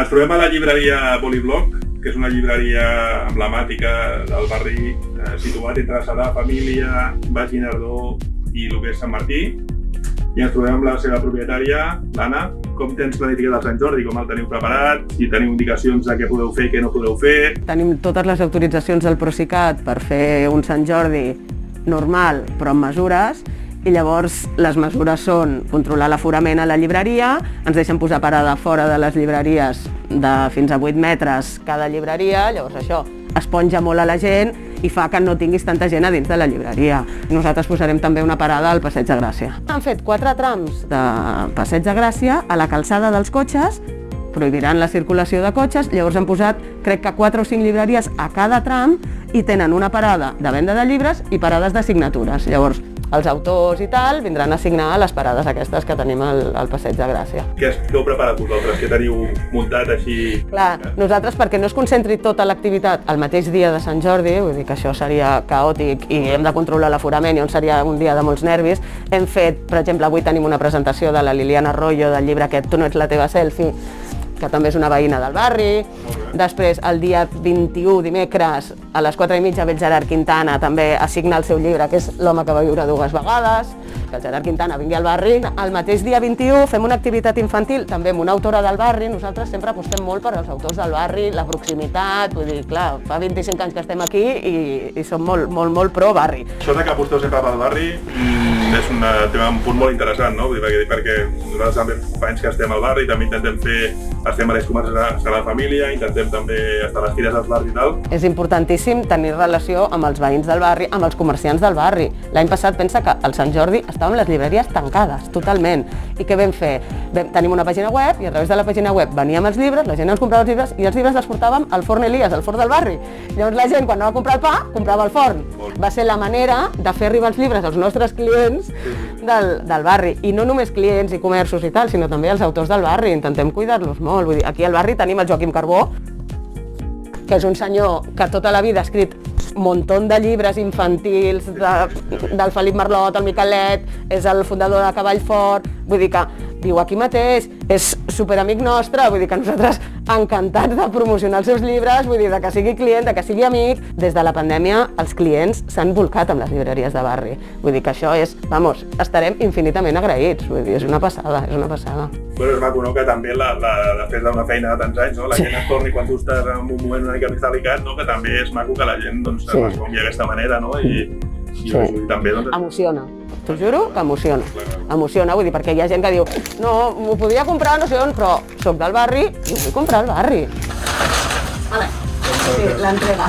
Ens trobem a la llibreria Bolibloc, que és una llibreria emblemàtica del barri situat entre Sagrada Família, Baix Guinardó i el que és Sant Martí. I ens trobem amb la seva propietària, l'Anna. Com tens planificat el Sant Jordi? Com el teniu preparat? Si teniu indicacions de què podeu fer i què no podeu fer? Tenim totes les autoritzacions del Procicat per fer un Sant Jordi normal, però amb mesures. I llavors les mesures són controlar l'aforament a la llibreria, ens deixen posar parada fora de les llibreries de fins a 8 metres cada llibreria, llavors això esponja molt a la gent i fa que no tinguis tanta gent a dins de la llibreria. Nosaltres posarem també una parada al Passeig de Gràcia. Han fet 4 trams de Passeig de Gràcia a la calçada dels cotxes, prohibiran la circulació de cotxes, llavors han posat crec que 4 o 5 llibreries a cada tram i tenen una parada de venda de llibres i parades de signatures. Llavors els autors i tal vindran a signar a les parades aquestes que tenim al Passeig de Gràcia. Què heu preparat vosaltres? Què teniu muntat així? Clar, nosaltres perquè no es concentri tota l'activitat el mateix dia de Sant Jordi, vull dir que això seria caòtic i hem de controlar l'aforament i on seria un dia de molts nervis, hem fet, per exemple, avui tenim una presentació de la Liliana Arroyo del llibre aquest Tu no ets la teva selfie, que també és una veïna del barri. Després, el dia 21, dimecres, a les 4:30, ve el Gerard Quintana també a signar el seu llibre, que és L'home que va viure 2 vegades, que el Gerard Quintana vingui al barri. El mateix dia 21 fem una activitat infantil, també amb una autora del barri. Nosaltres sempre apostem molt per als autors del barri, la proximitat, vull dir, clar, fa 25 anys que estem aquí i som molt pro barri. Això de que aposteu sempre pel barri és un punt molt interessant, no? Perquè nosaltres també fa anys que estem al barri, també estem a les comarques de Sagrada Família, intentem també estar a les fires del barri i tal. És importantíssim tenir relació amb els veïns del barri, amb els comerciants del barri. L'any passat pensa que al Sant Jordi estàvem les llibreries tancades, totalment. I què vam fer? Tenim una pàgina web i a través de la pàgina web veníem els llibres, la gent ens comprava els llibres i els llibres els portàvem al forn Elias, al forn del barri. Llavors la gent, quan anava a comprar el pa, comprava al forn. Va ser la manera de fer arribar els llibres als nostres clients del barri. I no només clients i comerços i tal, sinó també els autors del barri. Intentem cuidar-los molt. Vull dir, aquí al barri tenim el Joaquim Carbó, que és un senyor que tota la vida ha escrit un munt de llibres infantils, del Felip Marlot, el Miquelet, és el fundador de Cavall Fort, vull dir que viu aquí mateix, és superamic nostre, vull dir que nosaltres encantats de promocionar els seus llibres, vull dir de que sigui client, de que sigui amic. Des de la pandèmia els clients s'han volcat amb les llibreries de barri, vull dir que això és, estarem infinitament agraïts, vull dir, és una passada, és una passada. Bueno, és maco, no?, que també després d'una feina de tants anys, no?, la gent es torni quan tu estàs en un moment una mica més delicat, no?, que també és maco que la gent es respongui d'aquesta manera, no?, i també emociona. T'ho juro que emociona. Emociona, vull dir, perquè hi ha gent que diu no, m'ho podia comprar no sé on, però soc del barri i ho vull comprar al barri. Vale. Sí, l'entrega.